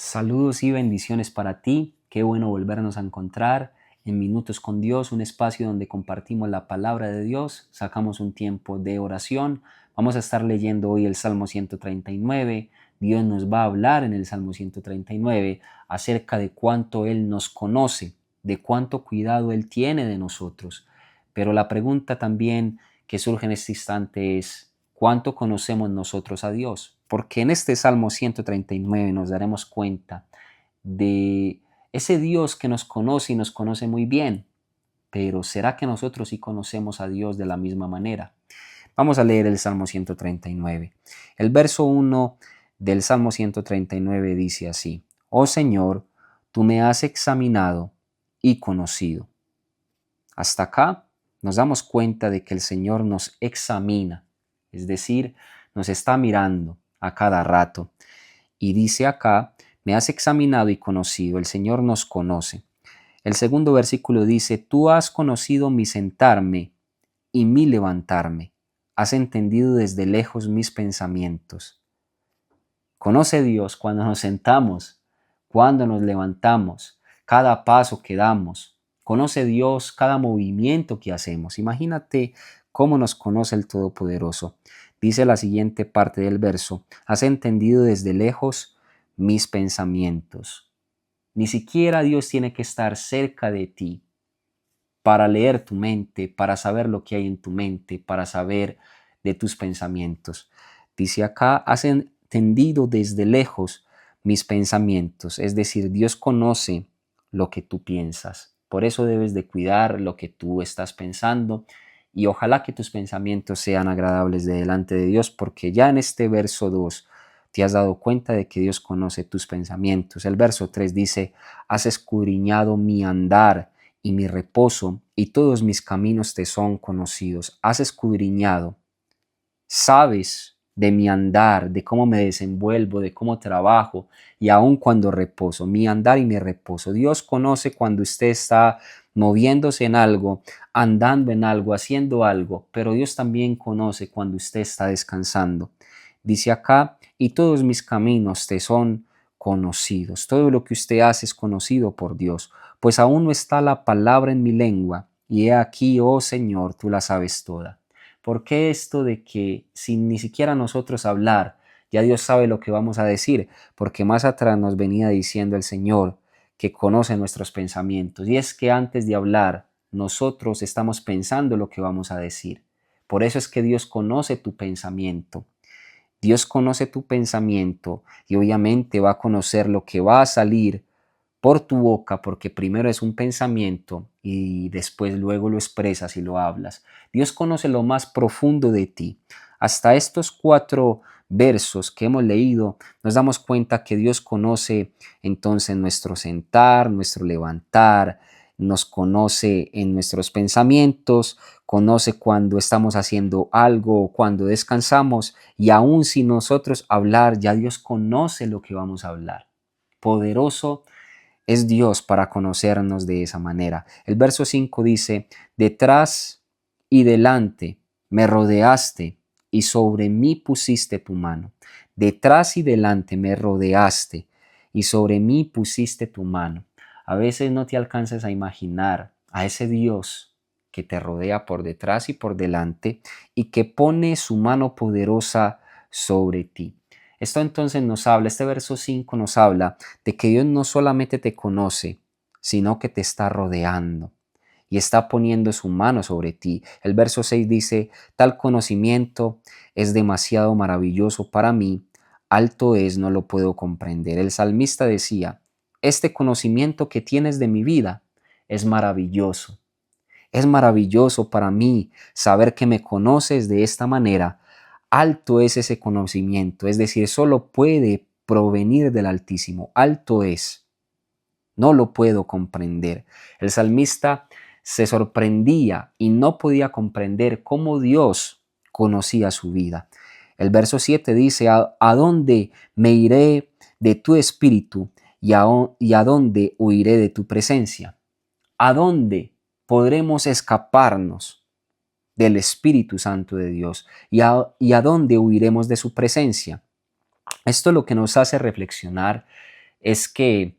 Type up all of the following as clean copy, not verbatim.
Saludos y bendiciones para ti. Qué bueno volvernos a encontrar en Minutos con Dios, un espacio donde compartimos la palabra de Dios, sacamos un tiempo de oración. Vamos a estar leyendo hoy el Salmo 139. Dios nos va a hablar en el Salmo 139 acerca de cuánto Él nos conoce, de cuánto cuidado Él tiene de nosotros. Pero la pregunta también que surge en este instante es, ¿cuánto conocemos nosotros a Dios? Porque en este Salmo 139 nos daremos cuenta de ese Dios que nos conoce y nos conoce muy bien. Pero ¿será que nosotros sí conocemos a Dios de la misma manera? Vamos a leer el Salmo 139. El verso 1 del Salmo 139 dice así: Oh Señor, tú me has examinado y conocido. Hasta acá nos damos cuenta de que el Señor nos examina, es decir, nos está mirando a cada rato. Y dice acá, me has examinado y conocido, el Señor nos conoce. El segundo versículo dice, tú has conocido mi sentarme y mi levantarme, has entendido desde lejos mis pensamientos. Conoce Dios cuando nos sentamos, cuando nos levantamos, cada paso que damos. Conoce Dios cada movimiento que hacemos. Imagínate cómo nos conoce el Todopoderoso. Dice la siguiente parte del verso, has entendido desde lejos mis pensamientos. Ni siquiera Dios tiene que estar cerca de ti para leer tu mente, para saber lo que hay en tu mente, para saber de tus pensamientos. Dice acá, has entendido desde lejos mis pensamientos, es decir, Dios conoce lo que tú piensas. Por eso debes de cuidar lo que tú estás pensando y ojalá que tus pensamientos sean agradables de delante de Dios, porque ya en este verso 2 te has dado cuenta de que Dios conoce tus pensamientos. El verso 3 dice, has escudriñado mi andar y mi reposo, y todos mis caminos te son conocidos. Has escudriñado, sabes de mi andar, de cómo me desenvuelvo, de cómo trabajo, y aun cuando reposo, mi andar y mi reposo. Dios conoce cuando usted está moviéndose en algo, andando en algo, haciendo algo, pero Dios también conoce cuando usted está descansando. Dice acá, y todos mis caminos te son conocidos. Todo lo que usted hace es conocido por Dios, pues aún no está la palabra en mi lengua, y he aquí, oh Señor, tú la sabes toda. ¿Por qué esto de que sin ni siquiera nosotros hablar, ya Dios sabe lo que vamos a decir? Porque más atrás nos venía diciendo el Señor que conoce nuestros pensamientos. Y es que antes de hablar, nosotros estamos pensando lo que vamos a decir. Por eso es que Dios conoce tu pensamiento. Dios conoce tu pensamiento y obviamente va a conocer lo que va a salir por tu boca, porque primero es un pensamiento y después luego lo expresas y lo hablas. Dios conoce lo más profundo de ti. Hasta estos 4 versos que hemos leído, nos damos cuenta que Dios conoce entonces nuestro sentar, nuestro levantar, nos conoce en nuestros pensamientos, conoce cuando estamos haciendo algo o cuando descansamos, y aun sin nosotros hablar, ya Dios conoce lo que vamos a hablar. Poderoso es Dios para conocernos de esa manera. El verso 5 dice, detrás y delante me rodeaste y sobre mí pusiste tu mano. Detrás y delante me rodeaste y sobre mí pusiste tu mano. A veces no te alcanzas a imaginar a ese Dios que te rodea por detrás y por delante y que pone su mano poderosa sobre ti. Esto entonces nos habla, este verso 5 nos habla de que Dios no solamente te conoce, sino que te está rodeando y está poniendo su mano sobre ti. El verso 6 dice, tal conocimiento es demasiado maravilloso para mí, alto es, no lo puedo comprender. El salmista decía, este conocimiento que tienes de mi vida es maravilloso. Es maravilloso para mí saber que me conoces de esta manera. Alto es ese conocimiento, es decir, solo puede provenir del Altísimo. Alto es, no lo puedo comprender. El salmista se sorprendía y no podía comprender cómo Dios conocía su vida. El verso 7 dice, ¿a dónde me iré de tu espíritu y a dónde huiré de tu presencia? ¿A dónde podremos escaparnos del Espíritu Santo de Dios? ¿Y a dónde huiremos de su presencia? Esto lo que nos hace reflexionar es que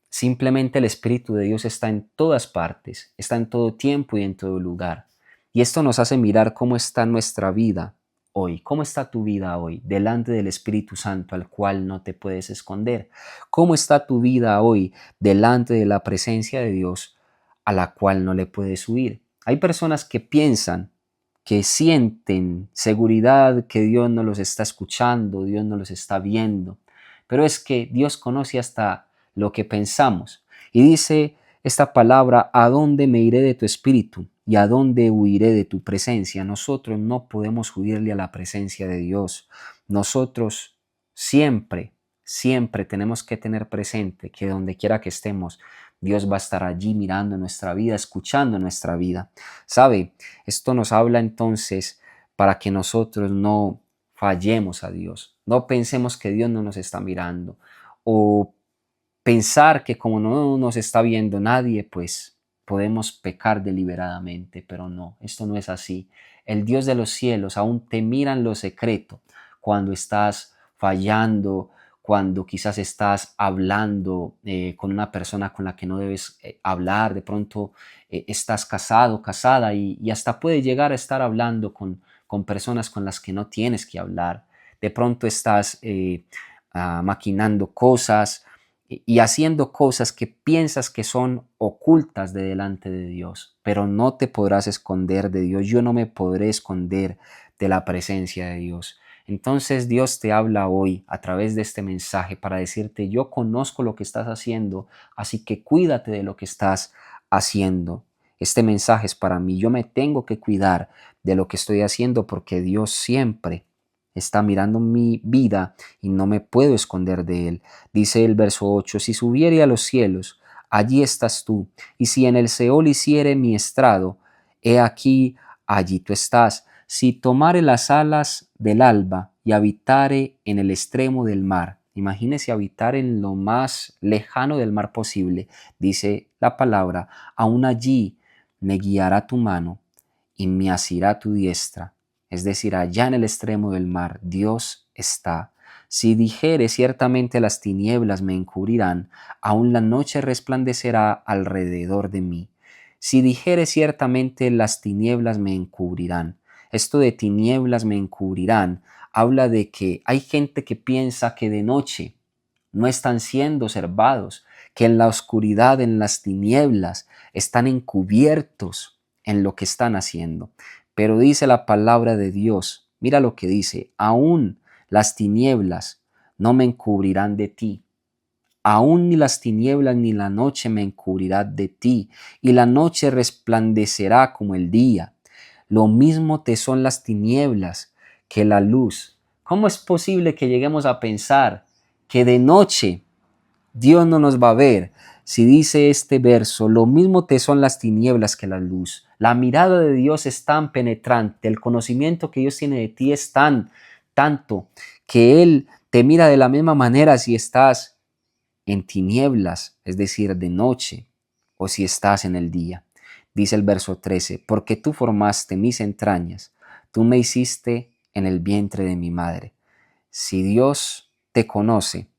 simplemente el Espíritu de Dios está en todas partes, está en todo tiempo y en todo lugar. Y esto nos hace mirar cómo está nuestra vida hoy, cómo está tu vida hoy delante del Espíritu Santo al cual no te puedes esconder. ¿Cómo está tu vida hoy delante de la presencia de Dios a la cual no le puedes huir? Hay personas que piensan, que sienten seguridad que Dios no los está escuchando, Dios no los está viendo, pero es que Dios conoce hasta lo que pensamos. Y dice esta palabra: ¿a dónde me iré de tu espíritu? ¿Y a dónde huiré de tu presencia? Nosotros no podemos huirle a la presencia de Dios. Nosotros siempre, siempre tenemos que tener presente que donde quiera que estemos, Dios va a estar allí mirando nuestra vida, escuchando nuestra vida. ¿Sabe? Esto nos habla entonces para que nosotros no fallemos a Dios. No pensemos que Dios no nos está mirando, o pensar que como no nos está viendo nadie, pues podemos pecar deliberadamente, pero no, esto no es así. El Dios de los cielos aún te mira en lo secreto cuando estás fallando, cuando quizás estás hablando con una persona con la que no debes hablar, de pronto estás casado, casada y hasta puedes llegar a estar hablando con personas con las que no tienes que hablar. De pronto estás maquinando cosas y haciendo cosas que piensas que son ocultas de delante de Dios, pero no te podrás esconder de Dios. Yo no me podré esconder de la presencia de Dios. Entonces Dios te habla hoy a través de este mensaje para decirte: yo conozco lo que estás haciendo, así que cuídate de lo que estás haciendo. Este mensaje es para mí. Yo me tengo que cuidar de lo que estoy haciendo porque Dios siempre está mirando mi vida y no me puedo esconder de Él. Dice el verso 8: si subiere a los cielos, allí estás tú, y si en el Seol hiciere mi estrado, he aquí, allí tú estás. Si tomare las alas del alba y habitare en el extremo del mar, imagínese habitar en lo más lejano del mar posible, dice la palabra: aún allí me guiará tu mano y me asirá tu diestra. Es decir, allá en el extremo del mar, Dios está. Si dijere: ciertamente las tinieblas me encubrirán, aún la noche resplandecerá alrededor de mí. Si dijere: ciertamente las tinieblas me encubrirán. Esto de tinieblas me encubrirán habla de que hay gente que piensa que de noche no están siendo observados, que en la oscuridad, en las tinieblas, están encubiertos en lo que están haciendo. Pero dice la palabra de Dios, mira lo que dice: aún las tinieblas no me encubrirán de ti. Aún ni las tinieblas ni la noche me encubrirá de ti, y la noche resplandecerá como el día. Lo mismo te son las tinieblas que la luz. ¿Cómo es posible que lleguemos a pensar que de noche Dios no nos va a ver? Si dice este verso: lo mismo te son las tinieblas que la luz. La mirada de Dios es tan penetrante, el conocimiento que Dios tiene de ti es tanto, que Él te mira de la misma manera si estás en tinieblas, es decir, de noche, o si estás en el día. Dice el verso 13: porque tú formaste mis entrañas, tú me hiciste en el vientre de mi madre. Si Dios te conoce,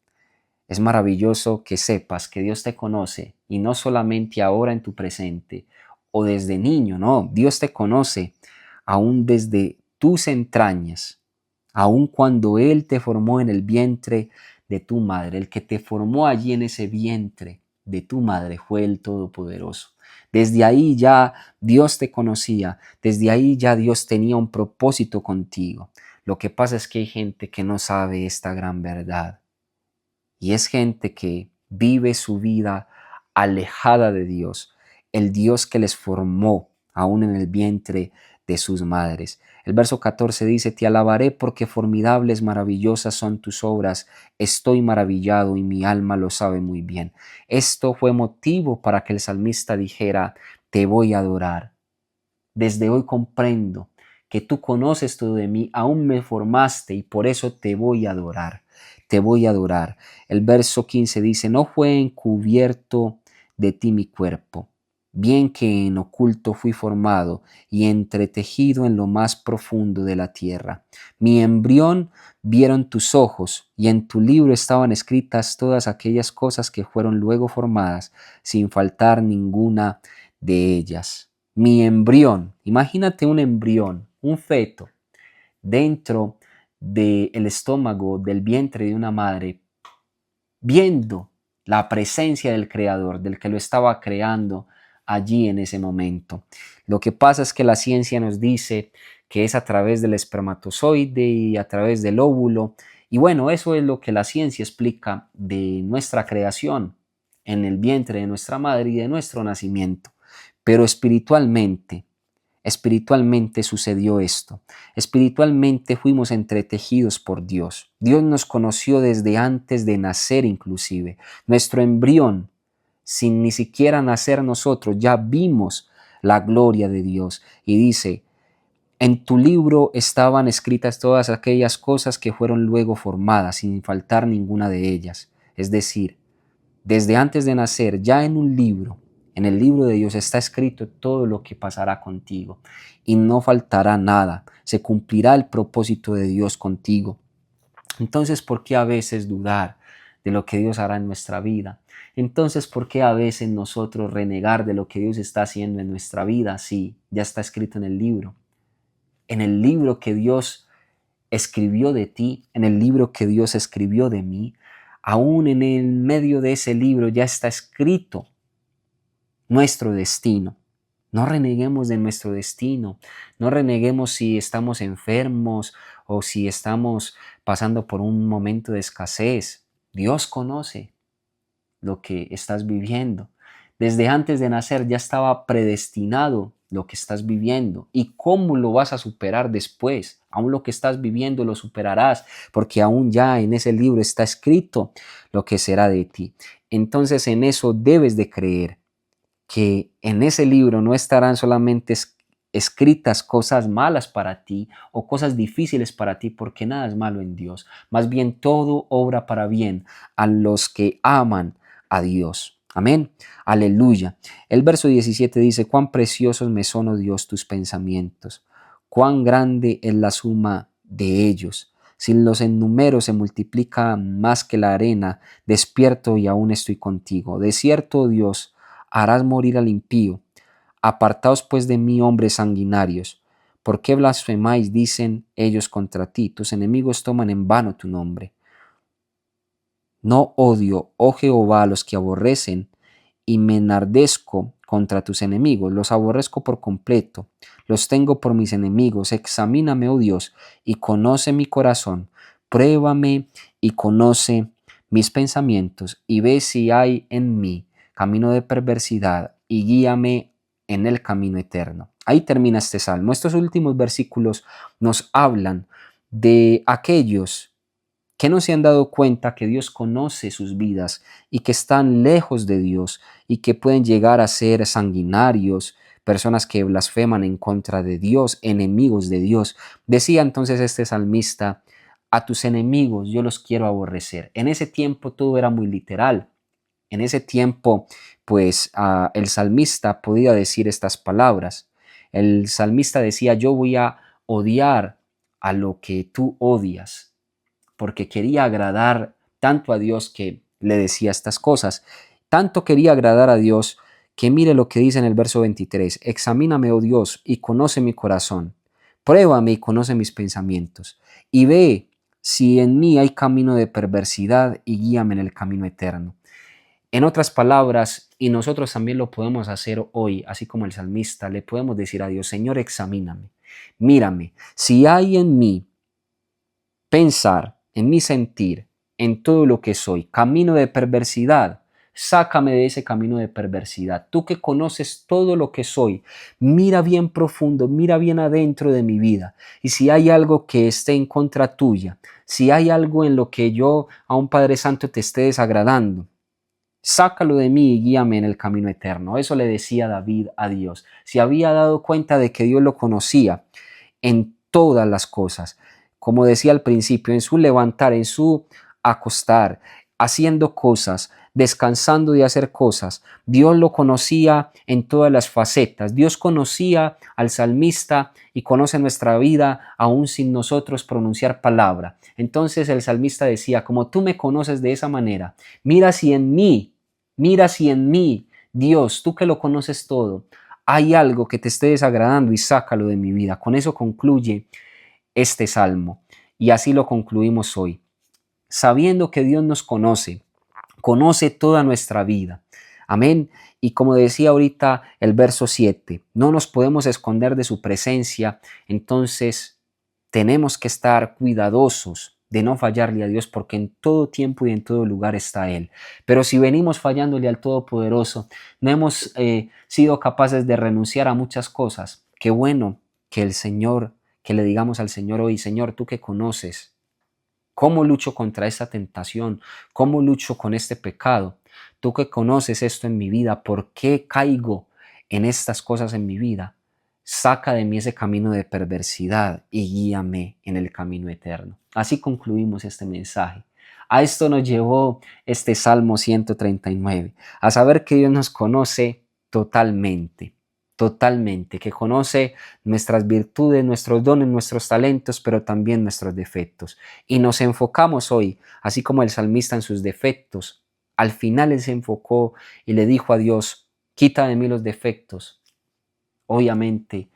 es maravilloso que sepas que Dios te conoce, y no solamente ahora en tu presente o desde niño, no, Dios te conoce aún desde tus entrañas, aún cuando Él te formó en el vientre de tu madre. El que te formó allí en ese vientre de tu madre fue el Todopoderoso. Desde ahí ya Dios te conocía, desde ahí ya Dios tenía un propósito contigo. Lo que pasa es que hay gente que no sabe esta gran verdad. Y es gente que vive su vida alejada de Dios, el Dios que les formó aún en el vientre de sus madres. El verso 14 dice: te alabaré porque formidables, maravillosas son tus obras. Estoy maravillado y mi alma lo sabe muy bien. Esto fue motivo para que el salmista dijera: te voy a adorar. Desde hoy comprendo que tú conoces todo de mí, aún me formaste y por eso te voy a adorar. Te voy a adorar. El verso 15 dice: no fue encubierto de ti mi cuerpo, bien que en oculto fui formado y entretejido en lo más profundo de la tierra. Mi embrión vieron tus ojos, y en tu libro estaban escritas todas aquellas cosas que fueron luego formadas, sin faltar ninguna de ellas. Mi embrión, imagínate un embrión, un feto, dentro del estómago, del vientre de una madre, viendo la presencia del Creador, del que lo estaba creando allí en ese momento. Lo que pasa es que la ciencia nos dice que es a través del espermatozoide y a través del óvulo. Y bueno, eso es lo que la ciencia explica de nuestra creación en el vientre de nuestra madre y de nuestro nacimiento. Pero espiritualmente sucedió esto. Espiritualmente fuimos entretejidos por Dios. Dios nos conoció desde antes de nacer inclusive. Nuestro embrión, sin ni siquiera nacer nosotros, ya vimos la gloria de Dios. Y dice, en tu libro estaban escritas todas aquellas cosas que fueron luego formadas, sin faltar ninguna de ellas. Es decir, desde antes de nacer, ya en un libro, en el libro de Dios está escrito todo lo que pasará contigo y no faltará nada. Se cumplirá el propósito de Dios contigo. Entonces, ¿por qué a veces dudar de lo que Dios hará en nuestra vida? Entonces, ¿por qué a veces nosotros renegar de lo que Dios está haciendo en nuestra vida? Sí, ya está escrito en el libro que Dios escribió de ti, en el libro que Dios escribió de mí. Aún en el medio de ese libro ya está escrito nuestro destino. No reneguemos de nuestro destino, no reneguemos si estamos enfermos o si estamos pasando por un momento de escasez. Dios conoce lo que estás viviendo. Desde antes de nacer ya estaba predestinado lo que estás viviendo y cómo lo vas a superar después. Aún lo que estás viviendo lo superarás, porque aún ya en ese libro está escrito lo que será de ti. Entonces en eso debes de creer, que en ese libro no estarán solamente escritas cosas malas para ti o cosas difíciles para ti, porque nada es malo en Dios. Más bien todo obra para bien a los que aman a Dios. Amén. Aleluya. El verso 17 dice, cuán preciosos me son, oh Dios, tus pensamientos, cuán grande es la suma de ellos. Si los enumero se multiplica más que la arena, despierto y aún estoy contigo. De cierto, oh Dios, harás morir al impío. Apartaos pues de mí, hombres sanguinarios. ¿Por qué blasfemáis, dicen ellos contra ti? Tus enemigos toman en vano tu nombre. No odio, oh Jehová, a los que aborrecen, y me enardezco contra tus enemigos. Los aborrezco por completo, los tengo por mis enemigos. Examíname, oh Dios, y conoce mi corazón. Pruébame y conoce mis pensamientos, y ve si hay en mí camino de perversidad, y guíame en el camino eterno. Ahí termina este salmo. Estos últimos versículos nos hablan de aquellos que no se han dado cuenta que Dios conoce sus vidas y que están lejos de Dios y que pueden llegar a ser sanguinarios, personas que blasfeman en contra de Dios, enemigos de Dios. Decía entonces este salmista, a tus enemigos yo los quiero aborrecer. En ese tiempo todo era muy literal. En ese tiempo, pues el salmista podía decir estas palabras. El salmista decía, yo voy a odiar a lo que tú odias, porque quería agradar tanto a Dios que le decía estas cosas. Tanto quería agradar a Dios que mire lo que dice en el verso 23. Examíname, oh Dios, y conoce mi corazón. Pruébame y conoce mis pensamientos. Y ve si en mí hay camino de perversidad y guíame en el camino eterno. En otras palabras, y nosotros también lo podemos hacer hoy, así como el salmista, le podemos decir a Dios, Señor, examíname, mírame, si hay en mí pensar, en mi sentir, en todo lo que soy, camino de perversidad, sácame de ese camino de perversidad. Tú que conoces todo lo que soy, mira bien profundo, mira bien adentro de mi vida. Y si hay algo que esté en contra tuya, si hay algo en lo que yo a un Padre Santo te esté desagradando, sácalo de mí y guíame en el camino eterno. Eso le decía David a Dios. Se había dado cuenta de que Dios lo conocía en todas las cosas. Como decía al principio, en su levantar, en su acostar, haciendo cosas, descansando de hacer cosas. Dios lo conocía en todas las facetas. Dios conocía al salmista y conoce nuestra vida aún sin nosotros pronunciar palabra. Entonces el salmista decía, como tú me conoces de esa manera, mira si en mí, Dios, tú que lo conoces todo, hay algo que te esté desagradando y sácalo de mi vida. Con eso concluye este salmo y así lo concluimos hoy. Sabiendo que Dios nos conoce toda nuestra vida. Amén. Y como decía ahorita el verso 7, no nos podemos esconder de su presencia, entonces tenemos que estar cuidadosos de no fallarle a Dios porque en todo tiempo y en todo lugar está Él. Pero si venimos fallándole al Todopoderoso, no hemos sido capaces de renunciar a muchas cosas. Qué bueno que el Señor, que le digamos al Señor hoy, Señor, tú que conoces cómo lucho contra esta tentación, cómo lucho con este pecado. Tú que conoces esto en mi vida, ¿por qué caigo en estas cosas en mi vida? Saca de mí ese camino de perversidad y guíame en el camino eterno. Así concluimos este mensaje. A esto nos llevó este Salmo 139, a saber que Dios nos conoce totalmente, totalmente, que conoce nuestras virtudes, nuestros dones, nuestros talentos, pero también nuestros defectos. Y nos enfocamos hoy, así como el salmista en sus defectos. Al final él se enfocó y le dijo a Dios, quita de mí los defectos. Obviamente,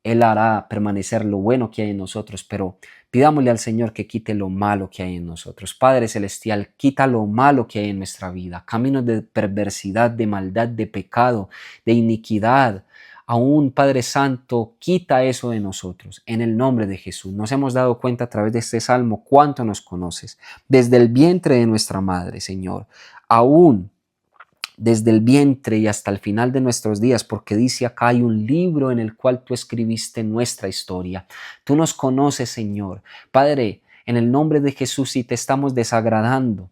Él hará permanecer lo bueno que hay en nosotros, pero pidámosle al Señor que quite lo malo que hay en nosotros. Padre Celestial, quita lo malo que hay en nuestra vida, caminos de perversidad, de maldad, de pecado, de iniquidad. Aún, Padre Santo, quita eso de nosotros, en el nombre de Jesús. Nos hemos dado cuenta a través de este salmo cuánto nos conoces, desde el vientre de nuestra madre, Señor. Aún desde el vientre y hasta el final de nuestros días, porque dice acá hay un libro en el cual tú escribiste nuestra historia. Tú nos conoces, Señor. Padre, en el nombre de Jesús, si te estamos desagradando,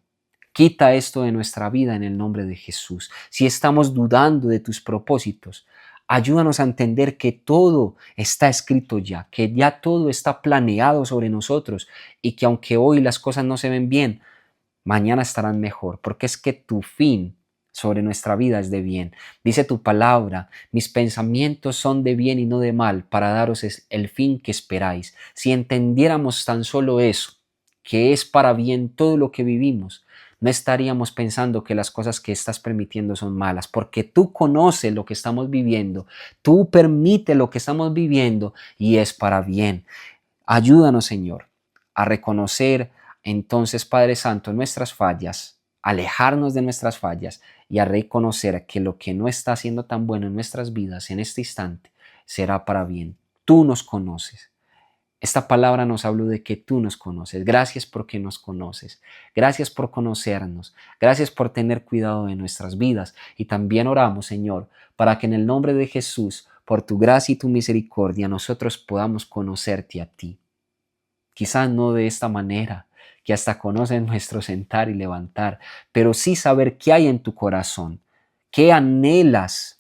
quita esto de nuestra vida en el nombre de Jesús. Si estamos dudando de tus propósitos, ayúdanos a entender que todo está escrito ya, que ya todo está planeado sobre nosotros y que aunque hoy las cosas no se ven bien, mañana estarán mejor, porque es que tu fin sobre nuestra vida es de bien. Dice tu palabra, mis pensamientos son de bien y no de mal, para daros el fin que esperáis. Si entendiéramos tan solo eso, que es para bien todo lo que vivimos, no estaríamos pensando que las cosas que estás permitiendo son malas, porque tú conoces lo que estamos viviendo, tú permites lo que estamos viviendo y es para bien. Ayúdanos, Señor, a reconocer entonces, Padre Santo, nuestras fallas, alejarnos de nuestras fallas y a reconocer que lo que no está siendo tan bueno en nuestras vidas en este instante será para bien. Tú nos conoces. Esta palabra nos habla de que tú nos conoces. Gracias porque nos conoces. Gracias por conocernos. Gracias por tener cuidado de nuestras vidas. Y también oramos, Señor, para que en el nombre de Jesús, por tu gracia y tu misericordia, nosotros podamos conocerte a ti. Quizás no de esta manera, que hasta conocen nuestro sentar y levantar, pero sí saber qué hay en tu corazón, qué anhelas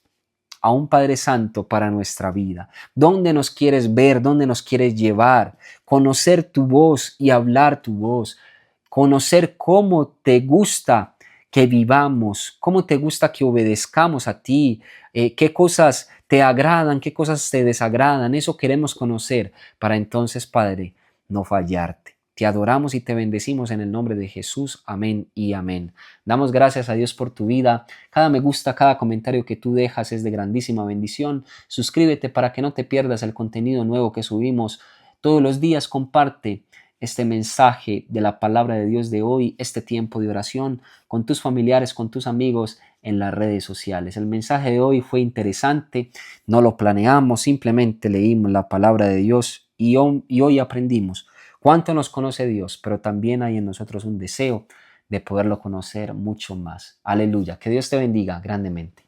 a un Padre Santo para nuestra vida, dónde nos quieres ver, dónde nos quieres llevar, conocer tu voz y hablar tu voz, conocer cómo te gusta que vivamos, cómo te gusta que obedezcamos a ti, qué cosas te agradan, qué cosas te desagradan, eso queremos conocer para entonces, Padre, no fallarte. Te adoramos y te bendecimos en el nombre de Jesús. Amén y amén. Damos gracias a Dios por tu vida. Cada me gusta, cada comentario que tú dejas es de grandísima bendición. Suscríbete para que no te pierdas el contenido nuevo que subimos todos los días. Comparte este mensaje de la palabra de Dios de hoy, este tiempo de oración con tus familiares, con tus amigos en las redes sociales. El mensaje de hoy fue interesante, no lo planeamos, simplemente leímos la palabra de Dios y hoy aprendimos cuánto nos conoce Dios, pero también hay en nosotros un deseo de poderlo conocer mucho más. Aleluya, que Dios te bendiga grandemente.